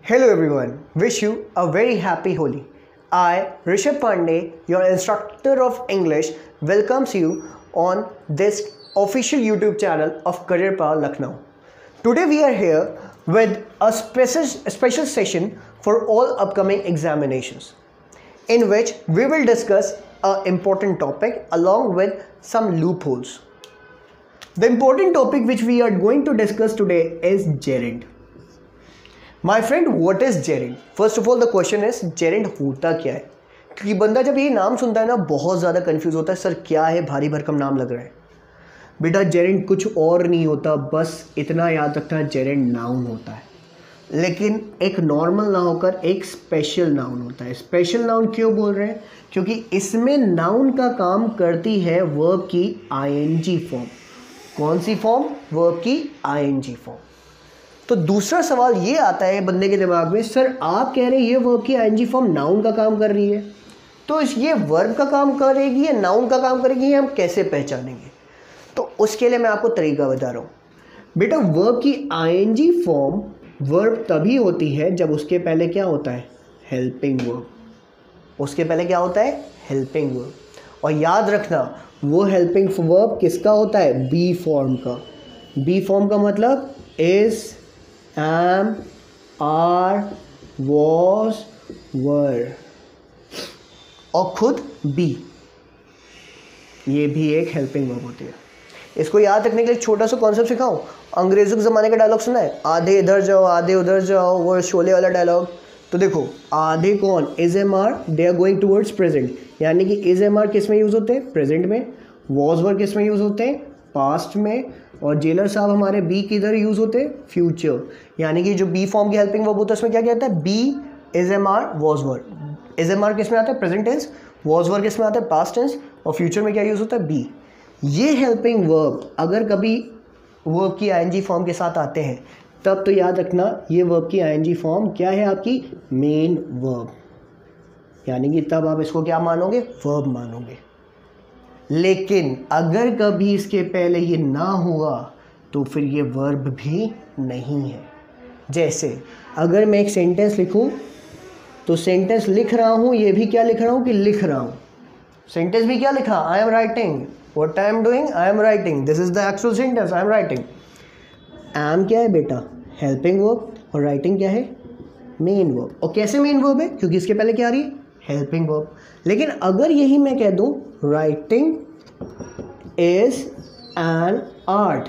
Hello everyone, wish you a very happy Holi. I, Rishabh Pandey, your instructor of English, welcomes you on this official YouTube channel of Career Power Lucknow. Today we are here with a special session for all upcoming examinations, in which we will discuss an important topic along with some loopholes. The important topic which we are going to discuss today is gerund. My friend, what is gerund? First of all, the question is gerund होता क्या है? क्योंकि बंदा जब ये नाम सुनता है ना बहुत ज़्यादा कंफ्यूज होता है, सर क्या है, भारी भरकम नाम लग रहा है। बेटा gerund कुछ और नहीं होता, बस इतना याद रखना, gerund नाउन होता है, लेकिन एक नॉर्मल ना होकर एक स्पेशल नाउन होता है। स्पेशल नाउन क्यों बोल रहे हैं? क्योंकि इसमें नाउन का काम करती है वर्ब की ing फॉर्म। कौन सी फॉर्म? वर्ब की ing फॉर्म। तो दूसरा सवाल ये आता है बंदे के दिमाग में, सर आप कह रहे हैं ये वर्ब की ing फॉर्म नाउन का काम कर रही है, तो ये वर्ब का काम करेगी या नाउन का काम करेगी, ये हम कैसे पहचानेंगे? तो उसके लिए मैं आपको तरीका बता रहा हूँ। बेटा वर्ब की ing फॉर्म वर्ब तभी होती है जब उसके पहले क्या होता है? Helping verb. उसके पहले क्या होता है? Helping verb. और याद रखना वो हेल्पिंग वर्ब किसका होता है? बी फॉर्म का। बी फॉर्म का मतलब is, am, are, was, were और खुद be, ये भी एक हेल्पिंग वर्ब होती है। इसको याद रखने के लिए छोटा सा कॉन्सेप्ट सिखाऊं। अंग्रेजों के ज़माने का डायलॉग सुना है? आधे इधर जाओ आधे उधर जाओ, वो शोले वाला डायलॉग। तो देखो आधे कौन? Is am are, they are going towards present, यानी कि इज एम आर किस में यूज़ होते हैं? प्रेजेंट में। वॉज वर किस में यूज़ होते हैं? पास्ट में। और जेलर साहब हमारे बी किधर यूज़ होते हैं? फ्यूचर। यानी कि जो बी फॉर्म की हेल्पिंग वर्ब होता है उसमें क्या कहता है? Be, is am are, was were. Is am are किस में आता है? Present tense. वॉज वर किस में आता है? Past tense. और फ्यूचर में क्या यूज़ होता है? बी। ये हेल्पिंग वर्ब अगर कभी वर्ब की आईएनजी फॉर्म के साथ आते हैं तब तो याद रखना ये वर्ब की आईएनजी फॉर्म क्या है? आपकी मेन वर्ब। यानी कि तब आप इसको क्या मानोगे? वर्ब मानोगे। लेकिन अगर कभी इसके पहले ये ना हुआ तो फिर ये वर्ब भी नहीं है। जैसे अगर मैं एक सेंटेंस लिखूं तो सेंटेंस लिख रहा हूं, ये भी क्या लिख रहा हूं? कि लिख रहा हूं। सेंटेंस भी क्या लिखा? I am writing. What I am doing? I am writing. This is the actual sentence, I am writing. Am क्या है बेटा? Helping verb. और राइटिंग क्या है? Main verb. और कैसे मेन वर्ब है? क्योंकि इसके पहले क्या आ रही है? Helping verb. लेकिन अगर यही मैं कह दूं राइटिंग इज एन आर्ट,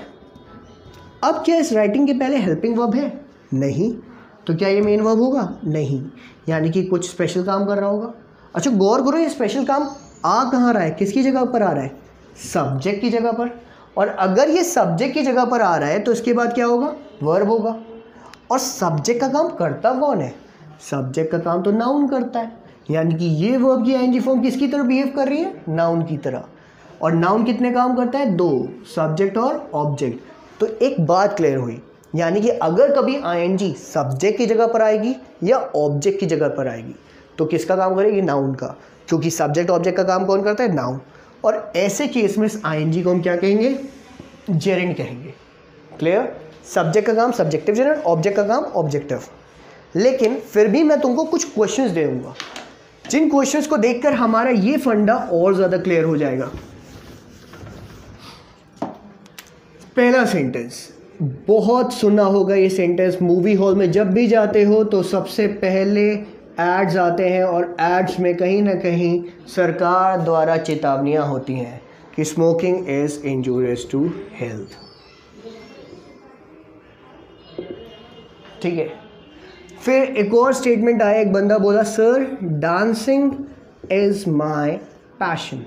अब क्या इस राइटिंग के पहले हेल्पिंग वर्ब है? नहीं। तो क्या ये मेन वर्ब होगा? नहीं। यानी कि कुछ स्पेशल काम कर रहा होगा। अच्छा गौर करो, ये स्पेशल काम आ कहाँ रहा है? किसकी जगह पर आ रहा है? सब्जेक्ट की जगह पर। और अगर ये सब्जेक्ट की जगह पर आ रहा है तो इसके बाद क्या होगा? वर्ब होगा। और सब्जेक्ट का काम करता कौन है? सब्जेक्ट का काम तो नाउन करता है। यानी कि ये वर्ब की आईएनजी फॉर्म किसकी तरह बिहेव कर रही है? नाउन की तरह। और नाउन कितने काम करता है? दो, सब्जेक्ट और ऑब्जेक्ट। तो एक बात क्लियर हुई, यानी कि अगर कभी आईएनजी सब्जेक्ट की जगह पर आएगी या ऑब्जेक्ट की जगह पर आएगी तो किसका काम करेगी? नाउन का। क्योंकि सब्जेक्ट ऑब्जेक्ट का काम कौन करता है? नाउन। और ऐसे केस में इस आईएनजी को हम क्या कहेंगे? जेरेंड कहेंगे। क्लियर? सब्जेक्ट का काम सब्जेक्टिव जेरेंड, ऑब्जेक्ट का काम ऑब्जेक्टिव। लेकिन फिर भी मैं तुमको कुछ क्वेश्चंस दूंगा जिन क्वेश्चंस को देखकर हमारा ये फंडा और ज्यादा क्लियर हो जाएगा। पहला सेंटेंस बहुत सुना होगा, ये सेंटेंस मूवी हॉल में जब भी जाते हो तो सबसे पहले एड्स आते हैं और एड्स में कहीं ना कहीं सरकार द्वारा चेतावनियां होती हैं कि smoking is injurious to health. ठीक है। फिर एक और स्टेटमेंट आया, एक बंदा बोला sir dancing is my passion.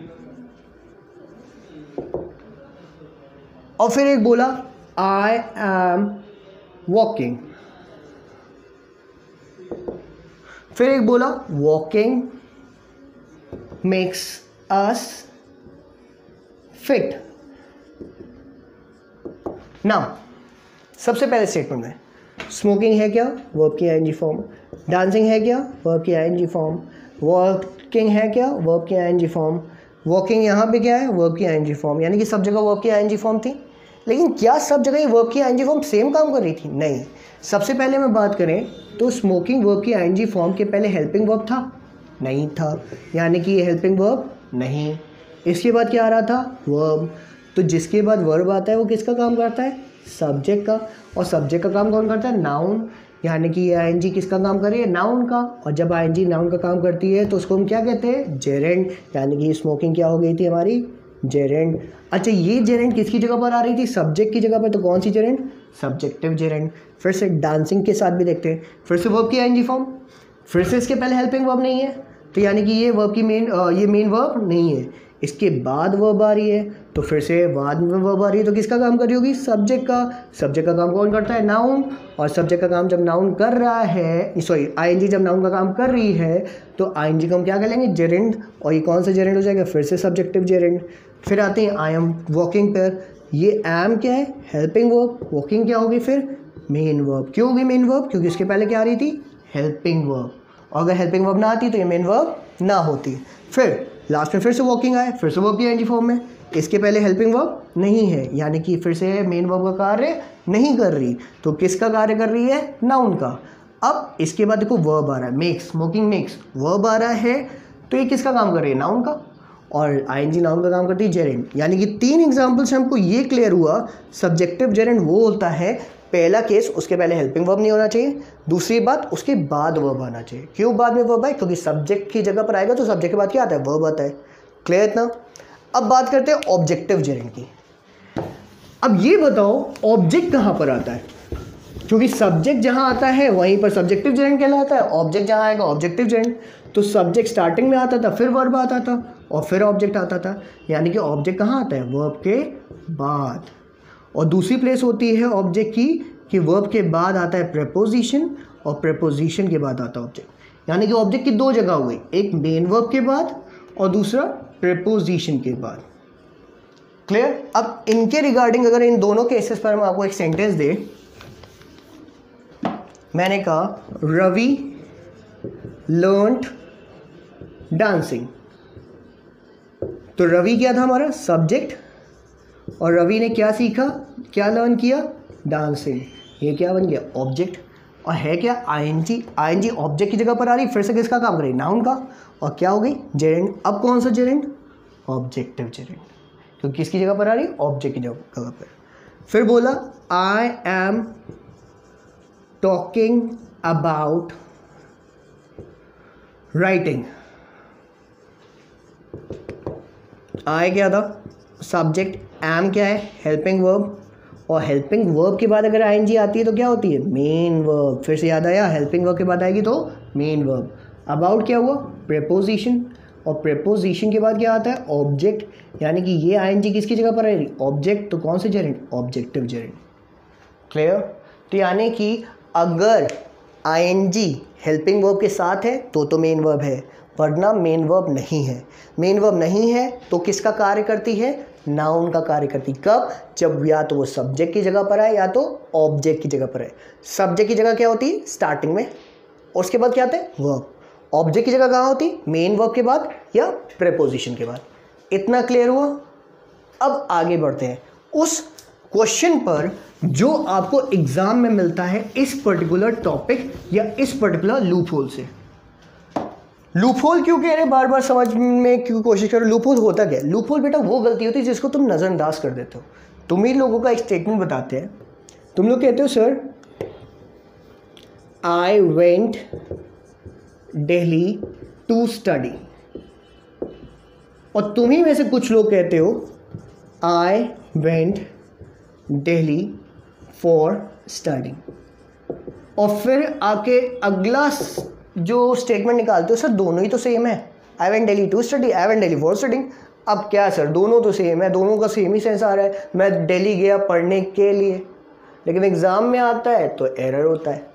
और फिर एक बोला आई एम वॉकिंग। फिर एक बोला walking makes us fit. Now सबसे पहले स्टेटमेंट में स्मोकिंग है क्या? वर्ब की आईएनजी फॉर्म। डांसिंग है क्या? वर्ब की आईएनजी फॉर्म। वॉकिंग है क्या? वर्ब की आईएनजी फॉर्म। वॉकिंग यहाँ पे क्या है? वर्ब की आईएनजी फॉर्म। यानी कि सब जगह वर्ब की आईएनजी फॉर्म थी। लेकिन क्या सब जगह ये वर्ब की आईएनजी फॉर्म सेम काम कर रही थी? नहीं। सबसे पहले मैं बात करें तो स्मोकिंग वर्ब की आईएनजी फॉर्म के पहले हेल्पिंग वर्ब था? नहीं था, यानी कि ये हेल्पिंग वर्ब नहीं। इसके बाद क्या आ रहा था? वर्ब। तो जिसके बाद वर्ब आता है वो किसका काम करता है? सब्जेक्ट का। और सब्जेक्ट का काम कौन करता है? नाउन। यानी कि ये आईएनजी किसका काम कर रही है? नाउन का। और जब आईएनजी नाउन का काम करती है तो उसको हम क्या कहते हैं? जेरेंड। यानी कि स्मोकिंग क्या हो गई थी हमारी? जेरेंड। अच्छा, ये जेरेंड किसकी जगह पर आ रही थी? सब्जेक्ट की जगह पर। तो कौन सी जेरेंड? Subjective gerund. फिर से डांसिंग के साथ भी देखते हैं। फिर से वर्ब की आईएनजी फॉर्म, फिर से इसके पहले हेल्पिंग वर्ब नहीं है, तो यानी कि ये वर्ब की मेन वर्ब नहीं है। इसके बाद वर्ब आ रही है, तो फिर से बाद में वर्ब आ रही है, तो किसका काम कर रही होगी? सब्जेक्ट का। सब्जेक्ट का काम कौन करता है? नाउन। और सब्जेक्ट का काम जब नाउन कर रहा है, सॉरी आईएनजी जब नाउन का काम कर रही है, तो आईएनजी को हम क्या कर लेंगे? जेरेंड। और ये कौन सा जेरेंड हो जाएगा? फिर से सब्जेक्टिव जेरेंड। फिर आते हैं आई एम वॉकिंग पर। ये एम क्या है? Helping verb. वॉकिंग क्या होगी फिर? Main verb. क्यों होगी मेन वर्ब? क्योंकि इसके पहले क्या आ रही थी? Helping verb. और अगर हेल्पिंग वर्ब ना आती तो ये मेन वर्ब ना होती। फिर लास्ट में फिर से वॉकिंग आए, फिर से वर्ब की आईएनजी फॉर्म में। इसके पहले हेल्पिंग वर्ब नहीं है, यानी कि फिर से मेन वर्ब का कार्य नहीं कर रही, तो किसका कार्य कर रही है? नाउन का। अब इसके बाद देखो वर्ब आ रहा है, मेक्स, स्मोकिंग मेक्स, वर्ब आ रहा है, तो ये किसका काम कर रही है? नाउन का। और आईएनजी नाउन का काम करती है जेरेंड। यानी कि 3 एग्जाम्पल से हमको ये क्लियर हुआ सब्जेक्टिव जेरेंड वो होता है, पहला केस उसके पहले हेल्पिंग वर्ब नहीं होना चाहिए, दूसरी बात उसके बाद वर्ब आना चाहिए। क्यों बाद में वर्ब आए? क्योंकि सब्जेक्ट की जगह पर आएगा तो सब्जेक्ट के बाद क्या आता है? वर्ब आता है। क्लियर इतना? अब बात करते हैं ऑब्जेक्टिव जेरेंड की। अब ये बताओ ऑब्जेक्ट कहाँ पर आता है? क्योंकि सब्जेक्ट जहाँ आता है वहीं पर सब्जेक्टिव जेरेंड कहलाता है, ऑब्जेक्ट जहाँ आएगा ऑब्जेक्टिव जेरेंड। तो सब्जेक्ट स्टार्टिंग में आता था, फिर वर्ब आता था, और फिर ऑब्जेक्ट आता था। यानी कि ऑब्जेक्ट कहाँ आता है? वर्ब के बाद। और दूसरी प्लेस होती है ऑब्जेक्ट की कि वर्ब के बाद आता है प्रेपोजिशन, और प्रेपोजिशन के बाद आता है ऑब्जेक्ट। यानी कि ऑब्जेक्ट की 2 जगह हुई, एक मेन वर्ब के बाद और दूसरा प्रेपोजिशन के बाद। क्लियर? अब इनके रिगार्डिंग अगर इन दोनों केसेस पर हम आपको एक सेंटेंस दे, मैंने कहा रवि लर्नड डांसिंग, तो रवि क्या था हमारा? सब्जेक्ट। और रवि ने क्या सीखा, क्या लर्न किया? डांसिंग। ये क्या बन गया? ऑब्जेक्ट। और है क्या? आईएनजी। आईएनजी ऑब्जेक्ट की जगह पर आ रही, फिर से किसका काम करेगी? नाउन का। और क्या हो गई? जेरेंड। अब कौन सा जेरेंड? Objective gerund. तो किसकी जगह पर आ रही? ऑब्जेक्ट की जगह पर। फिर बोला I am talking about writing. I क्या था? सब्जेक्ट। एम क्या है? Helping verb. और हेल्पिंग वर्ब के बाद अगर आईएनजी आती है तो क्या होती है? Main verb. फिर से याद आया, हेल्पिंग वर्ब के बाद आएगी तो मेन वर्ब। अबाउट क्या हुआ? प्रेपोजिशन। और प्रेपोजिशन के बाद क्या आता है? ऑब्जेक्ट। यानी कि ये आईएनजी किसकी जगह पर आएगी? ऑब्जेक्ट। तो कौन से जेरेंड? Objective gerund. क्लियर? तो यानी कि अगर आईएनजी हेल्पिंग वर्ब के साथ है तो मेन वर्ब है, वरना मेन वर्ब नहीं है। मेन वर्ब नहीं है तो किसका कार्य करती है? नाउन का कार्य करती। कब? जब या तो वो सब्जेक्ट की जगह पर आए या तो ऑब्जेक्ट की जगह पर आए। सब्जेक्ट की जगह क्या होती है? स्टार्टिंग में, और उसके बाद क्या आता है? वर्ब। ऑब्जेक्ट की जगह कहाँ होती? मेन वर्ब के बाद या प्रेपोजिशन के बाद। इतना क्लियर हुआ? अब आगे बढ़ते हैं उस क्वेश्चन पर जो आपको एग्जाम में मिलता है इस पर्टिकुलर टॉपिक या इस पर्टिकुलर लूप होल से। लूप होल क्यों कह रहे हैं? बार बार समझने की कोशिश करो लूप होल होता क्या है। लूप होल बेटा वो गलती होती है जिसको तुम नज़रअंदाज कर देते हो। तुम ही लोगों का एक स्टेटमेंट बताते हैं, तुम लोग कहते हो sir I went Delhi to study, और तुम ही में से कुछ लोग कहते हो I went Delhi for study, और फिर आके अगला जो स्टेटमेंट निकालते हो सर दोनों ही तो सेम है, I went Delhi to study, I went Delhi for studying. अब क्या सर, दोनों तो सेम है, दोनों का सेम ही सेंस आ रहा है, मैं दिल्ली गया पढ़ने के लिए, लेकिन एग्जाम में आता है तो एरर होता है।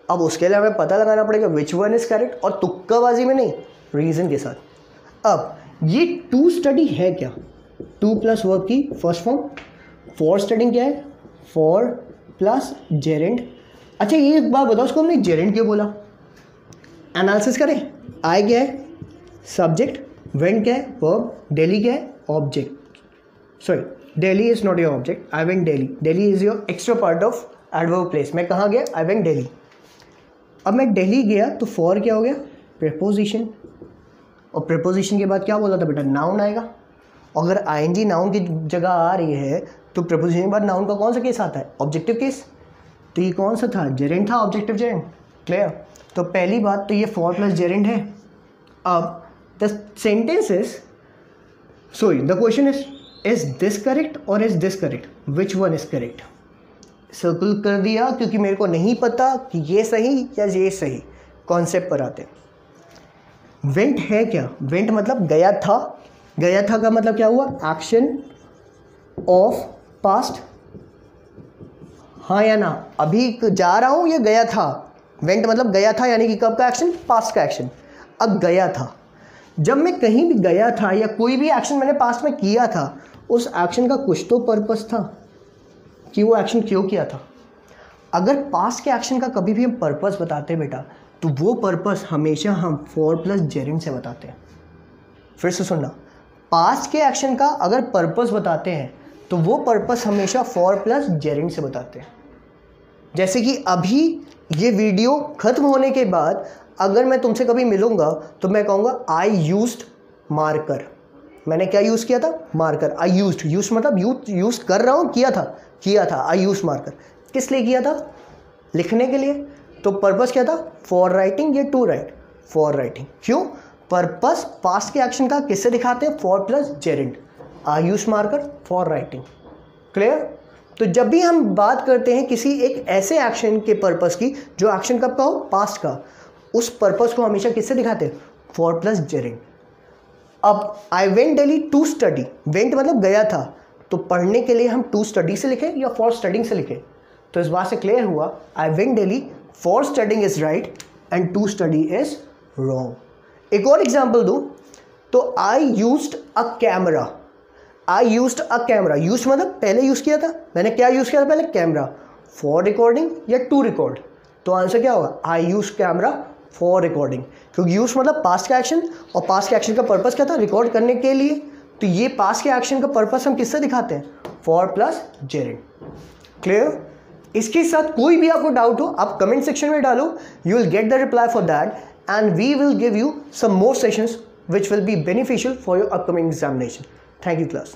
अब उसके लिए हमें पता लगाना पड़ेगा विच वन इज करेक्ट, और तुक्काबाजी में नहीं, रीजन के साथ। अब ये टू स्टडी है क्या? टू प्लस वर्ब की फर्स्ट फॉर्म। फॉर स्टडिंग क्या है? For plus gerund. अच्छा ये एक बात बताओ, उसको हमने जेरेंड क्यों बोला? एनालिसिस करें। आई क्या है? सब्जेक्ट। वेंट क्या है? वर्ब। दिल्ली क्या है? Object. Sorry, Delhi is not your object. I went Delhi. Delhi is your extra part of adverb place. मैं कहाँ गया? I went Delhi. अब मैं दिल्ली गया तो for क्या हो गया? Preposition. और preposition के बाद क्या बोला था बेटा? Noun आएगा. अगर ing noun की जगह आ रही है तो preposition के बाद noun का कौन सा केस आता है? Objective case. तो ये कौन सा था? Gerund था. Objective gerund. Clear? तो पहली बात तो ये for plus gerund है. अब the sentence is, sorry, the question is this correct or is this correct? Which one is correct? Circle कर दिया क्योंकि मेरे को नहीं पता कि ये सही या ये सही. कॉन्सेप्ट पर आते हैं. वेंट है क्या? वेंट मतलब गया था. गया था का मतलब क्या हुआ? Action of past. हाँ या ना? अभी जा रहा हूँ, ये गया था. वेंट मतलब गया था, यानी कि कब का एक्शन? पास्ट का एक्शन. अब गया था, जब मैं कहीं भी गया था या कोई भी एक्शन मैंने पास्ट में किया था, उस एक्शन का कुछ तो पर्पस था कि वो एक्शन क्यों किया था. अगर पास्ट के एक्शन का कभी भी हम पर्पस बताते हैं बेटा, तो वो पर्पस हमेशा हम फॉर प्लस जेरेंड से बताते हैं. फिर से सुनना, पास्ट के एक्शन का अगर पर्पस बताते हैं तो वो पर्पस हमेशा फॉर प्लस जेरेंड से बताते हैं. जैसे कि अभी ये वीडियो ख़त्म होने के बाद अगर मैं तुमसे कभी मिलूँगा तो मैं कहूँगा आई यूज्ड मार्कर. मैंने क्या यूज़ किया था? मार्कर. I used. यूज मतलब यूज़ कर रहा हूँ, किया था. आई यूज मार्कर. किस लिए किया था? लिखने के लिए. तो पर्पस क्या था? फॉर राइटिंग या टू राइट? For writing. क्यों? पर्पस पास्ट के एक्शन का किससे दिखाते हैं? For plus gerund. I use marker for writing. Clear? तो जब भी हम बात करते हैं किसी एक ऐसे एक्शन के पर्पस की जो एक्शन कब का हो? पास्ट का. उस पर्पस को हमेशा किससे दिखाते हैं? For plus gerund. अब I went Delhi to study. Went मतलब गया था, तो पढ़ने के लिए हम टू स्टडी से लिखें या फॉर स्टडिंग से लिखें? तो इस बात से क्लियर हुआ, I went Delhi for studying is right and to study is wrong. एक और एग्जाम्पल दूँ तो I used a camera. I used a camera. Use मतलब पहले यूज़ किया था. मैंने क्या यूज़ किया था पहले? कैमरा. फॉर रिकॉर्डिंग या टू रिकॉर्ड? तो आंसर क्या होगा? आई यूज कैमरा फॉर रिकॉर्डिंग. क्योंकि यूज मतलब पास्ट का एक्शन, और पास्ट के एक्शन का पर्पस क्या था? रिकॉर्ड करने के लिए. तो ये पास्ट के एक्शन का पर्पस हम किससे दिखाते हैं? For plus gerund. क्लियर? इसके साथ कोई भी आपको डाउट हो आप कमेंट सेक्शन में डालो. You will get the reply for that and we will give you some more sessions which will be beneficial for your upcoming examination. Thank you class.